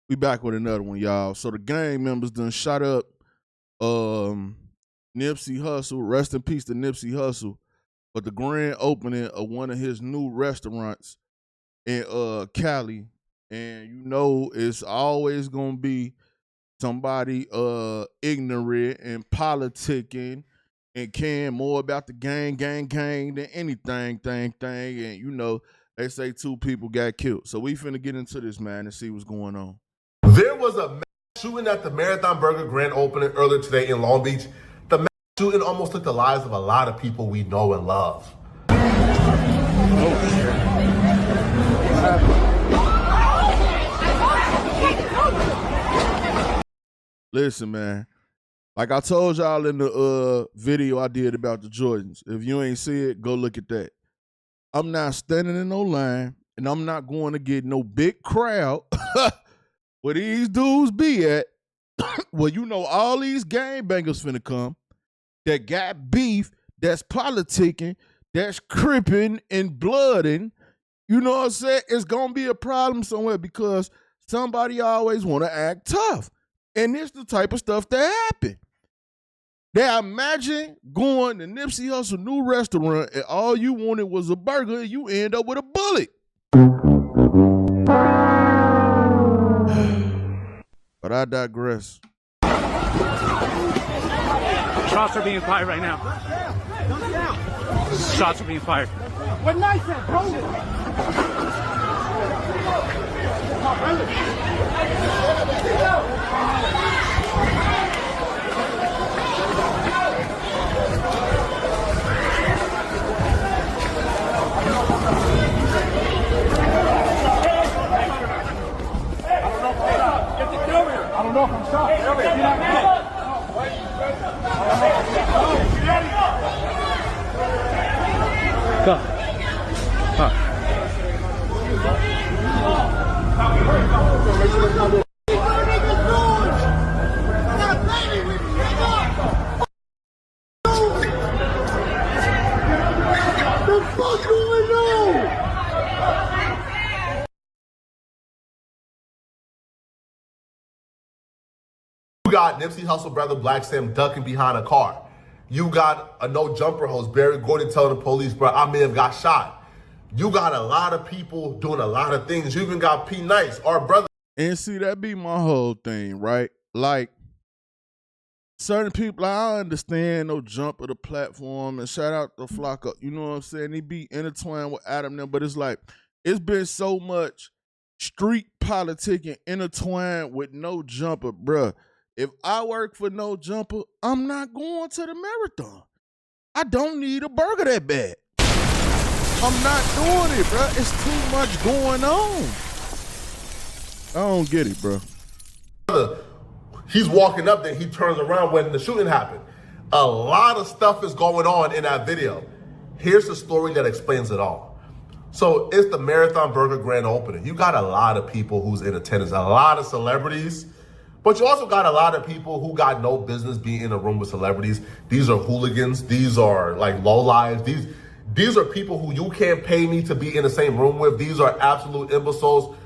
We back with another one, y'all. So the gang members done shot up Nipsey Hussle. Rest in peace to Nipsey Hussle. But the grand opening of one of his new restaurants in Cali. And you know it's always gonna be somebody ignorant and politicking and caring more about the gang than anything, thing. And you know, they say 2 people got killed. So we finna get into this, man, and see what's going on. There was a mass shooting at the Marathon Burger grand opening earlier today in Long Beach. The mass shooting almost took the lives of a lot of people we know and love. Listen, man. Like I told y'all in the video I did about the Jordans, if you ain't see it, go look at that. I'm not standing in no line, and I'm not going to get no big crowd where these dudes be at. Well, you know all these gangbangers finna come that got beef, that's politicking, that's cripping and blooding. You know what I'm saying? It's gonna be a problem somewhere because somebody always want to act tough. And it's the type of stuff that happen. Now imagine going to Nipsey Hussle new restaurant and all you wanted was a burger and you end up with a bullet. But I digress. Shots are being fired right now. Shots are being fired. What night that, bro? I don't know if I'm shot. Go. Huh. You got Nipsey Hussle brother Black Sam ducking behind a car. You got a no jumper host, Barry Gordon, telling the police, bro, I may have got shot. You got a lot of people doing a lot of things. You even got P. Nice, our brother. And see, that be my whole thing, right? Like, certain people, I understand no jump of the platform, and shout out to Flocka, you know what I'm saying? He be intertwined with Adam them, but it's like, it's been so much street politicking intertwined with no jumper, bruh. If I work for no jumper, I'm not going to the marathon. I don't need a burger that bad. I'm not doing it, bro. It's too much going on. I don't get it, bro. He's walking up, then he turns around when the shooting happened. A lot of stuff is going on in that video. Here's the story that explains it all. So it's the Marathon Burger grand opening. You got a lot of people who's in attendance, a lot of celebrities. But you also got a lot of people who got no business being in a room with celebrities. These are hooligans. These are like lowlives. These are people who you can't pay me to be in the same room with. These are absolute imbeciles.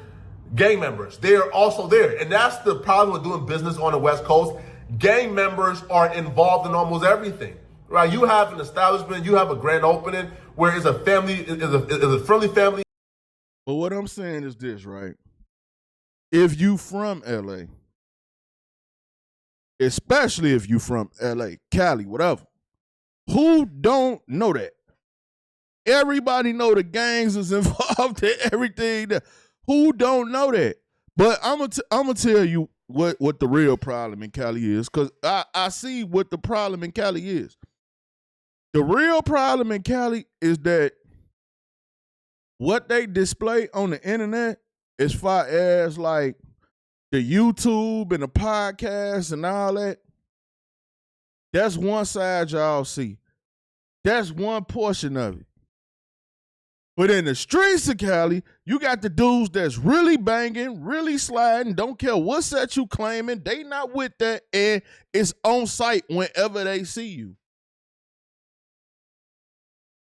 Gang members, they are also there. And that's the problem with doing business on the West Coast. Gang members are involved in almost everything, right? You have an establishment, you have a grand opening where it's a family, is a friendly family. But what I'm saying is this, right? If you from LA, especially if you from LA, Cali, whatever, who don't know that? Everybody know the gangs is involved in everything. Who don't know that? But I'm gonna tell you what the real problem in Cali is, because I see what the problem in Cali is. The real problem in Cali is that what they display on the internet, as far as like the YouTube and the podcast and all that, that's one side y'all see. That's one portion of it. But in the streets of Cali, you got the dudes that's really banging, really sliding, don't care what set you claiming, they not with that, and it's on site whenever they see you.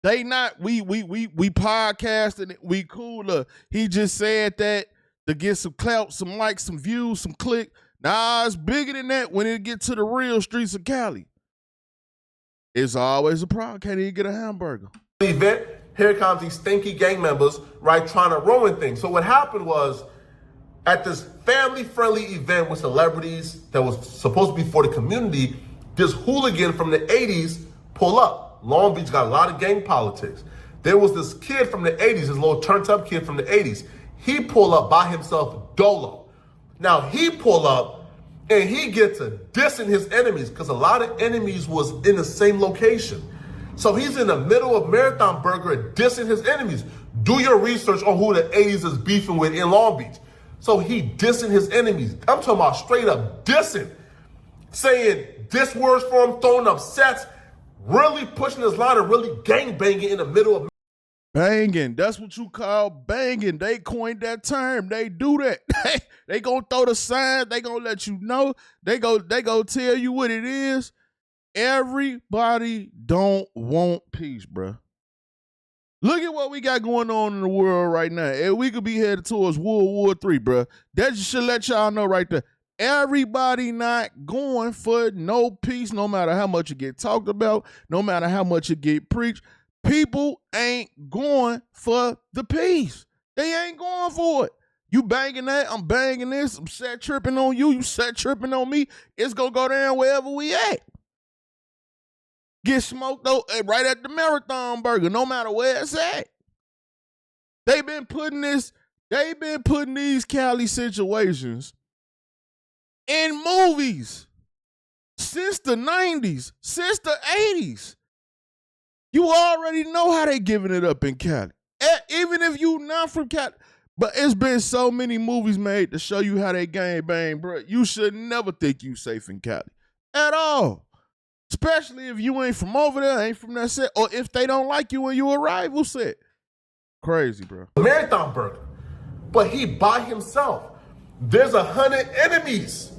They not, we podcasting it, we cooler. He just said that to get some clout, some likes, some views, some click. Nah, it's bigger than that when it get to the real streets of Cali. It's always a problem. Can't even get a hamburger. Event, here comes these stinky gang members, right, trying to ruin things. So what happened was, at this family-friendly event with celebrities that was supposed to be for the community, this hooligan from the 80s pull up. Long Beach got a lot of gang politics. There was this kid from the 80s, this little turned-up kid from the 80s. He pull up by himself, dolo. Now, he pull up, and he gets to dissing his enemies, because a lot of enemies was in the same location. So he's in the middle of Marathon Burger dissing his enemies. Do your research on who the 80s is beefing with in Long Beach. So he dissing his enemies. I'm talking about straight up dissing. Saying diss words for him, throwing up sets, really pushing his line and really gang banging in the middle of. Banging. That's what you call banging. They coined that term. They do that. They gonna throw the sign. They gonna let you know. They go tell you what it is. Everybody don't want peace, bruh. Look at what we got going on in the world right now. And we could be headed towards World War III, bruh. That should let y'all know right there. Everybody not going for no peace, no matter how much it get talked about, no matter how much it get preached. People ain't going for the peace. They ain't going for it. You banging that, I'm banging this, I'm set tripping on you, you set tripping on me. It's going to go down wherever we at. Get smoked though, right at the Marathon Burger, no matter where it's at. They've been putting these Cali situations in movies since the 90s, since the 80s. You already know how they giving it up in Cali. Even if you not from Cali. But it's been so many movies made to show you how they gang bang, bro. You should never think you safe in Cali at all. Especially if you ain't from over there, ain't from that set, or if they don't like you when you arrival set. Crazy, bro. Marathon Burger. But he by himself. There's 100 enemies.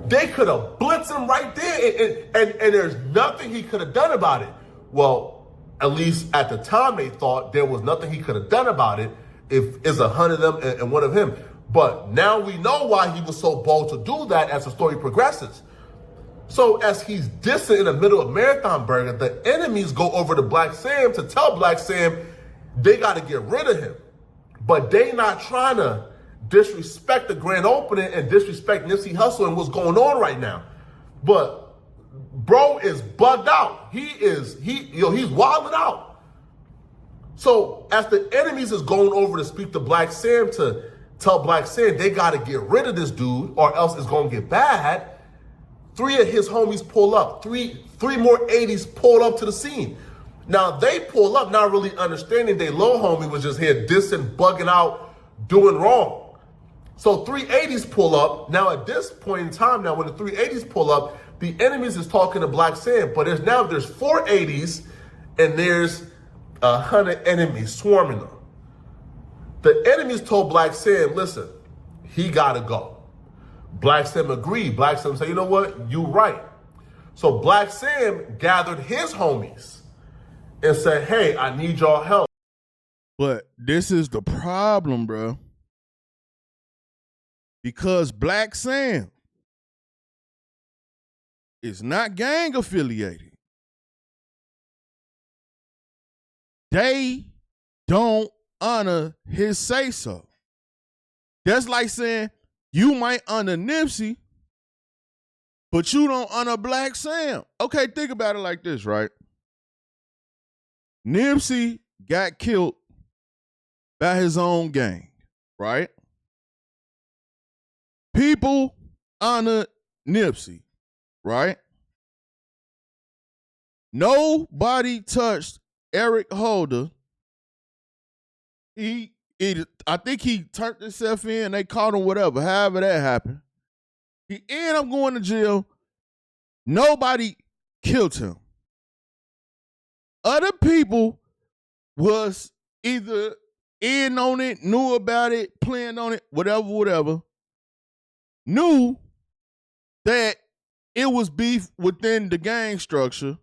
They could have blitzed him right there, and there's nothing he could have done about it. Well, at least at the time they thought there was nothing he could have done about it if it's 100 of them and one of him. But now we know why he was so bold to do that as the story progresses. So as he's dissing in the middle of Marathon Burger, the enemies go over to Black Sam to tell Black Sam they got to get rid of him. But they not trying to disrespect the grand opening and disrespect Nipsey Hussle and what's going on right now. But bro is bugged out. He's wilding out. So as the enemies is going over to speak to Black Sam to tell Black Sam they got to get rid of this dude or else it's going to get bad, 3 of his homies pull up. Three more 80s pull up to the scene. Now they pull up not really understanding their little homie was just here dissing, bugging out, doing wrong. So 3 80s pull up. Now at this point in time, now when the 3 80s pull up, the enemies is talking to Black Sam, but there's 4 80s and there's 100 enemies swarming them. The enemies told Black Sam, listen, he gotta go. Black Sam agreed. Black Sam said, you know what? You right. So Black Sam gathered his homies and said, hey, I need y'all help. But this is the problem, bro. Because Black Sam is not gang affiliated. They don't honor his say-so. That's like saying, you might honor Nipsey, but you don't honor Black Sam. Okay, think about it like this, right? Nipsey got killed by his own gang, right? People honor Nipsey, right? Nobody touched Eric Holder. I think he turned himself in, they caught him, whatever, however that happened. He ended up going to jail. Nobody killed him. Other people was either in on it, knew about it, planned on it, whatever. Knew that it was beef within the gang structure,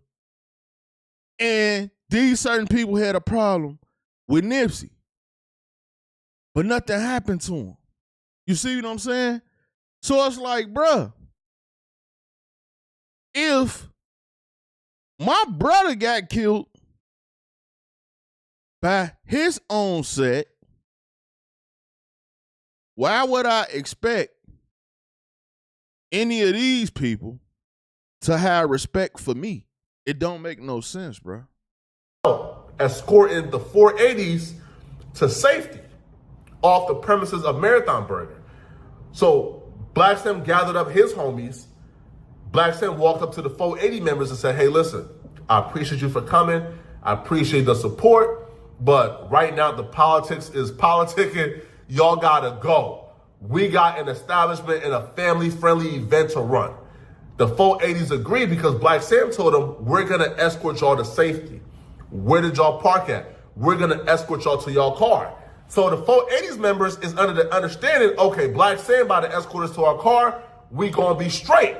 and these certain people had a problem with Nipsey. But nothing happened to him. You see what I'm saying? So it's like, bruh, if my brother got killed by his own set, why would I expect any of these people to have respect for me? It don't make no sense, bro. Escorting the 480s to safety off the premises of Marathon Burger. So Black Sam gathered up his homies. Black Sam walked up to the 480 members and said, hey, listen, I appreciate you for coming. I appreciate the support, but right now the politics is politicking. Y'all gotta go. We got an establishment and a family-friendly event to run. The 480s agreed because Black Sam told them, we're gonna escort y'all to safety. Where did y'all park at? We're gonna escort y'all to y'all car. So the 480s members is under the understanding, okay, Black Sam about to escort us to our car, we gonna be straight.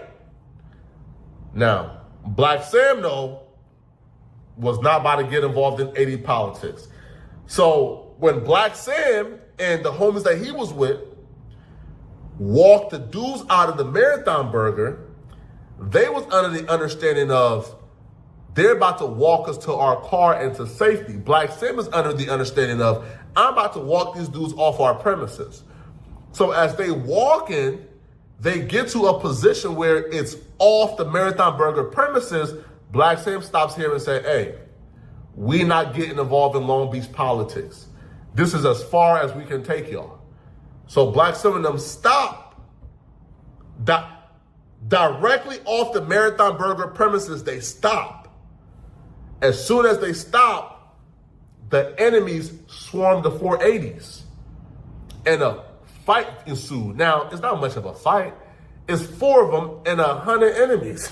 Now, Black Sam, though, was not about to get involved in 80 politics. So when Black Sam and the homies that he was with walked the dudes out of the Marathon Burger, they was under the understanding of they're about to walk us to our car and to safety. Black Sam is under the understanding of I'm about to walk these dudes off our premises. So as they walk in, they get to a position where it's off the Marathon Burger premises. Black Sam stops here and says, hey, we not getting involved in Long Beach politics. This is as far as we can take y'all. So Black Sam and them stop directly off the Marathon Burger premises. They stop. As soon as they stop, the enemies swarmed the 480s and a fight ensued. Now, it's not much of a fight. It's 4 of them and 100 enemies.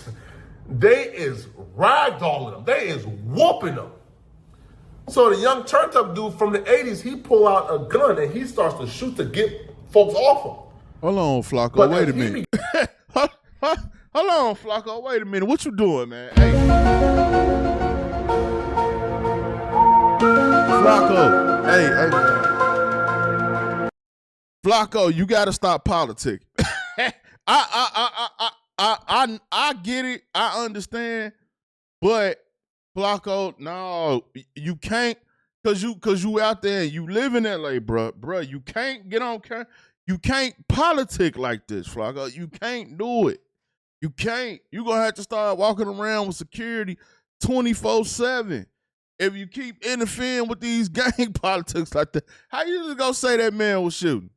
They is ragdolling them. They is whooping them. So the young turned up dude from the 80s, he pull out a gun and he starts to shoot to get folks off him. Hold on, Flacco. But Wait a minute. Hold on, Flacco. Wait a minute. What you doing, man? Hey. Flacco. Hey, man. Flacco, you got to stop politicking. I get it. I understand. But Flacco, no, you can't, cause you out there and you live in LA, bruh. You can't get on camera. You can't politic like this, Flacco. You can't do it. You can't. You're gonna have to start walking around with security 24/7. If you keep interfering with these gang politics like that, how you just gonna say that man was shooting?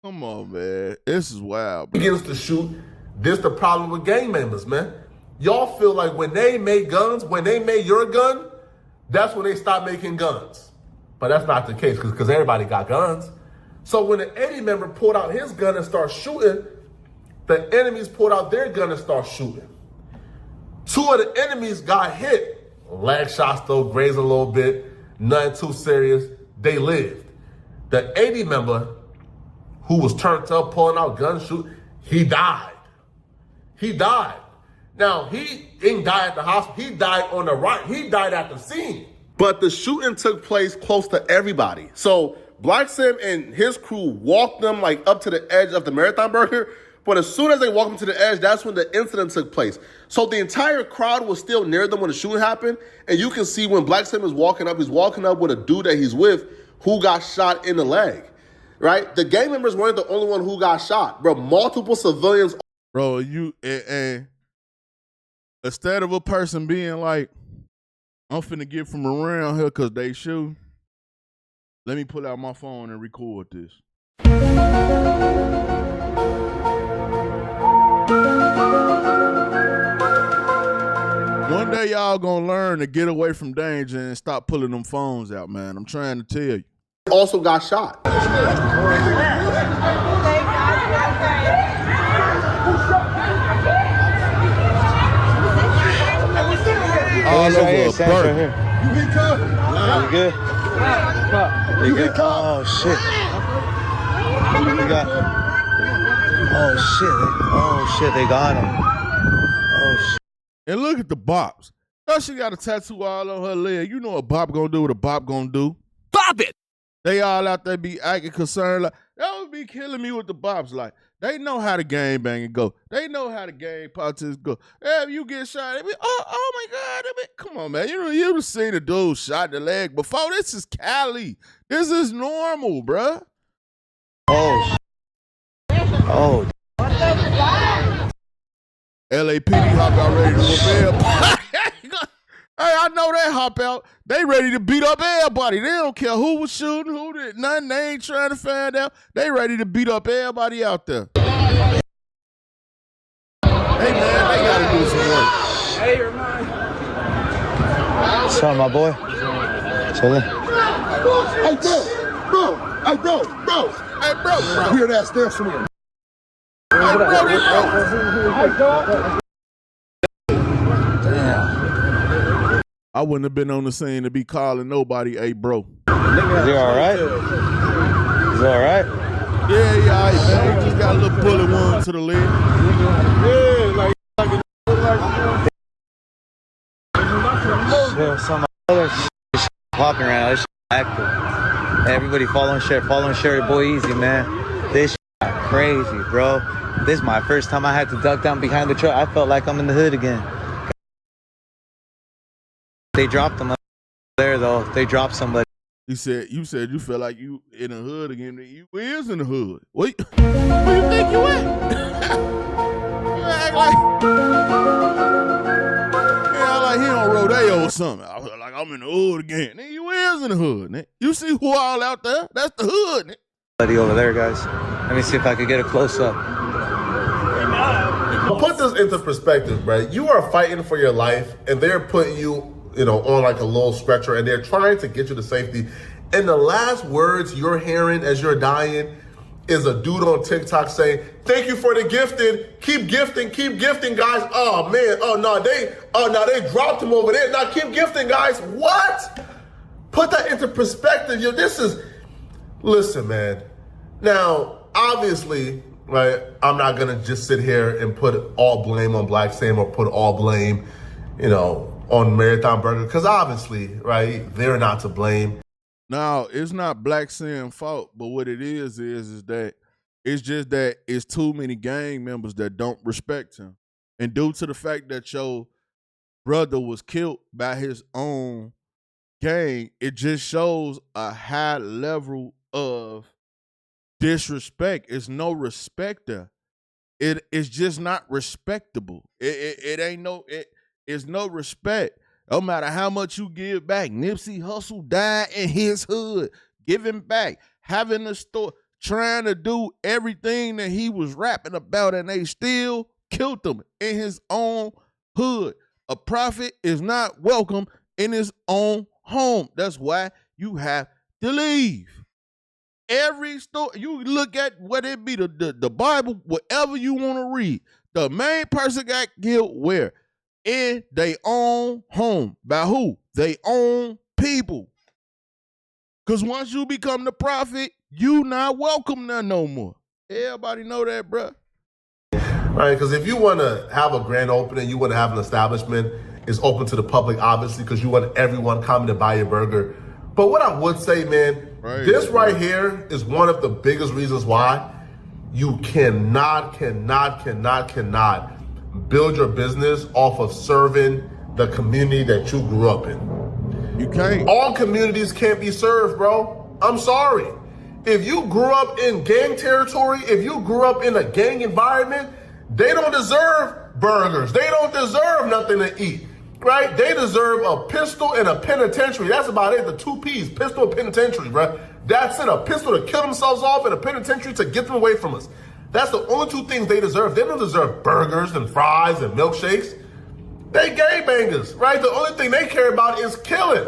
Come on, man. This is wild, bro. Begins to shoot. This the problem with gang members, man. Y'all feel like when they made guns, when they made your gun, that's when they stopped making guns. But that's not the case because everybody got guns. So when the 80 member pulled out his gun and started shooting, the enemies pulled out their gun and started shooting. 2 of the enemies got hit. Leg shots though, grazed a little bit, nothing too serious. They lived. The 80 member who was turned up, pulling out guns, shooting, he died. He died. Now, he didn't die at the hospital. He died on the right. He died at the scene. But the shooting took place close to everybody. So Black Sam and his crew walked them like up to the edge of the Marathon Burger. But as soon as they walked them to the edge, that's when the incident took place. So the entire crowd was still near them when the shooting happened. And you can see when Black Sam is walking up, he's walking up with a dude that he's with who got shot in the leg, right? The gang members weren't the only one who got shot, bro. Multiple civilians. Bro, you and instead of a person being like, I'm finna get from around here because they shoot, let me pull out my phone and record this. One day y'all gonna learn to get away from danger and stop pulling them phones out, man. I'm trying to tell you. Also got shot. All over a burger. You get cut? You good? You get cut? Oh shit. We got. Oh shit. Oh shit. They got him. Oh shit. And look at the bops. Oh, she got a tattoo all on her leg. You know what Bop gonna do, what a Bop gonna do. Bop it! They all out there be acting concerned like, yo, be killing me with the bops. Like, they know how the game banging go. They know how the game politics go. If you get shot, they be, oh my God. They be, come on, man. You've seen a dude shot the leg before. This is Cali. This is normal, bruh. Oh. Oh. LAPD hop out ready to whoop everybody. Hey, I know they hop out. They ready to beat up everybody. They don't care who was shooting, who did nothing. They ain't trying to find out. They ready to beat up everybody out there. Hey, man, they got to do some work. Hey, you're mine. What's up, my boy? Chillin'. Hey, bro. Hey, bro. Hey, bro. Hear that stare from here. Hey, bro. I wouldn't have been on the scene to be calling nobody, hey, bro. Is he all right? Is he all right? Yeah, all right, man. He just got a little bullet wound to the leg. Yeah, some other shit popping around. This shit active. Everybody follow and share the boy easy, man. This shit crazy, bro. This is my first time I had to duck down behind the truck. I felt like I'm in the hood again. They dropped him up there, though. They dropped somebody. You said you felt like you in the hood again. You is in the hood. Where you think you at? You act like he on rodeo or something. I feel like I'm in the hood again. Nigga, you is in the hood. Nigga. You see who all out there? That's the hood. Nigga. Somebody over there, guys. Let me see if I could get a close up. Put this into perspective, right? You are fighting for your life, and they're putting you on like a little stretcher, and they're trying to get you to safety. And the last words you're hearing as you're dying is a dude on TikTok saying, "Thank you for the gifted. Keep gifting, guys." Oh man, they dropped him over there. Now keep gifting, guys. What? Put that into perspective. Listen, man. Now, obviously, right, I'm not gonna just sit here and put all blame on Black Sam or put all blame, on Marathon Burger, because obviously, right, they're not to blame. No, it's not Black Sam's fault, but what it is that it's just that it's too many gang members that don't respect him. And due to the fact that your brother was killed by his own gang, it just shows a high level of disrespect. It's no respect there. It's just not respectable. It's no respect. No matter how much you give back. Nipsey Hussle died in his hood, giving back, having a store, trying to do everything that he was rapping about, and they still killed him in his own hood. A prophet is not welcome in his own home. That's why you have to leave. Every story, you look at whether it be the Bible, whatever you want to read, the main person got killed where? In their own home. By who? They own people. Because once you become the prophet, you not welcome there no more. Everybody know that, bruh. Right, because if you want to have a grand opening, you want to have an establishment, it's open to the public, obviously, because you want everyone coming to buy your burger. But what I would say, man, this right here is one of the biggest reasons why you cannot build your business off of serving the community that you grew up in. You can't. All communities can't be served, bro. I'm sorry. If you grew up in gang territory, if you grew up in a gang environment, they don't deserve burgers. They don't deserve nothing to eat, right? They deserve a pistol and a penitentiary. That's about it, the two P's, pistol and penitentiary, bro. That's it, a pistol to kill themselves off and a penitentiary to get them away from us. That's the only two things they deserve. They don't deserve burgers and fries and milkshakes. They gangbangers, right? The only thing they care about is killing.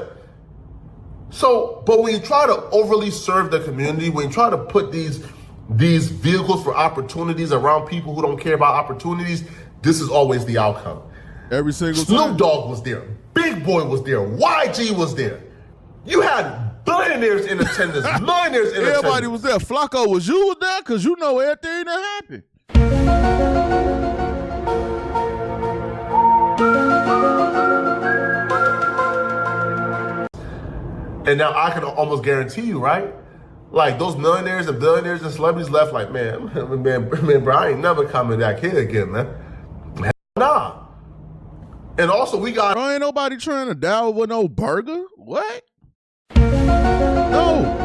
So, but when you try to overly serve the community, when you try to put these vehicles for opportunities around people who don't care about opportunities, this is always the outcome. Every single time. Snoop Dogg was there. Big Boy was there. YG was there. You had billionaires in attendance, millionaires in attendance. Everybody was there. Flacco, was you there? Because you know everything that happened. And now I can almost guarantee you, right? Like those millionaires and billionaires and celebrities left like, man, bro, I ain't never coming back here again, man. Nah. And also we got Bro, ain't nobody trying to die with no burger. What? No.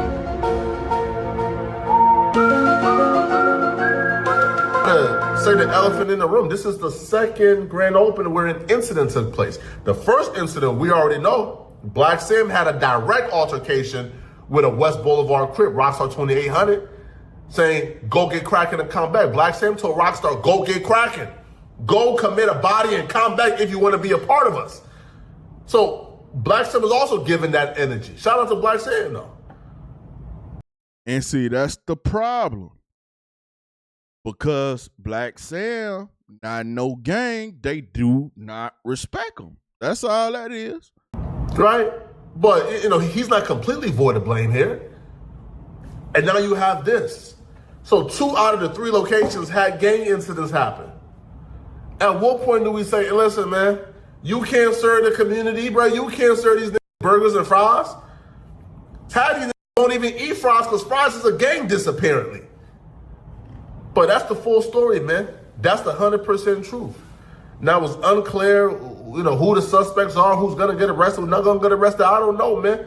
to say the elephant in the room. This is the second grand opening where an incident took place. The first incident we already know, Black Sam had a direct altercation with a West Boulevard Crip, Rockstar 2800, saying, go get cracking and come back. Black Sam told Rockstar, go get cracking. Go commit a body and come back if you want to be a part of us. So Black Sam was also given that energy. Shout out to Black Sam, though. And see, that's the problem. Because Black Sam, not no gang, they do not respect him. That's all that is. Right? But, you know, he's not completely void of blame here. And now you have this. So 2 out of the 3 locations had gang incidents happen. At what point do we say, hey, listen, man, you can't serve the community, bro. You can't serve these burgers and fries. Half these don't even eat fries because fries is a gang diss, apparently. But that's the full story, man. That's the 100% truth. Now, it's unclear, you know, who the suspects are, who's going to get arrested, who's not going to get arrested. I don't know, man.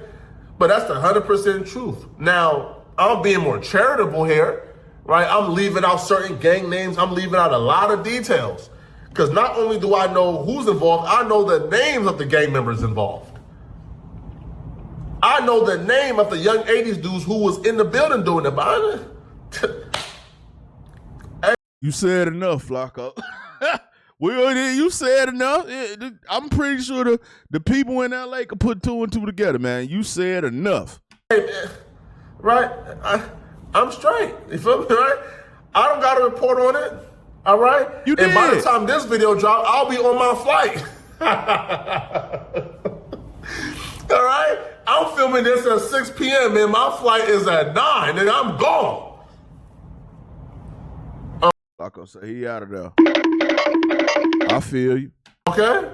But that's the 100% truth. Now, I'm being more charitable here, right? I'm leaving out certain gang names. I'm leaving out a lot of details. Because not only do I know who's involved, I know the names of the gang members involved. I know the name of the young 80s dudes who was in the building doing it. But You said enough, Flacco. You said enough. I'm pretty sure the people in LA could put 2 and 2 together, man. You said enough. Hey, man, right? I'm straight. You feel me, right? I don't got to report on it. All right? You did. And by the time this video drops, I'll be on my flight. All right? I'm filming this at 6 p.m., man. My flight is at 9, and I'm gone. Flacco said he out of there. I feel you. Okay?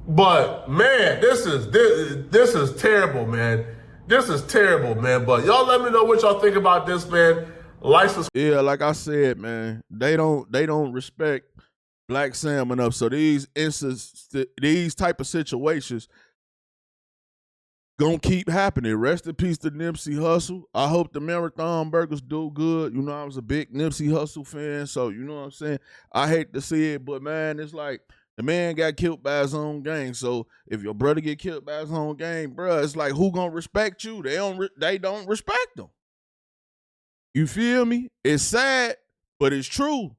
But, man, this is terrible, man. This is terrible, man. But y'all let me know what y'all think about this, man. Yeah, like I said, man, they don't respect Black Sam enough. So these type of situations gonna keep happening. Rest in peace to Nipsey Hussle. I hope the Marathon Burgers do good. You know, I was a big Nipsey Hussle fan, so you know what I'm saying. I hate to see it, but man, it's like the man got killed by his own gang. So if your brother get killed by his own gang, bruh, it's like who gonna respect you? They don't respect them. You feel me? It's sad, but it's true.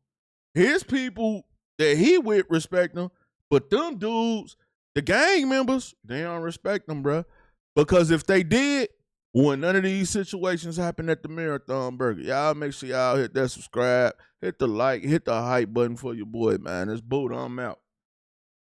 His people that he with respect them, but them dudes, the gang members, they don't respect them, bruh. Because if they did, when none of these situations happen at the Marathon Burger, y'all make sure y'all hit that subscribe, hit the like, hit the hype button for your boy, man. It's Buddha, I'm out.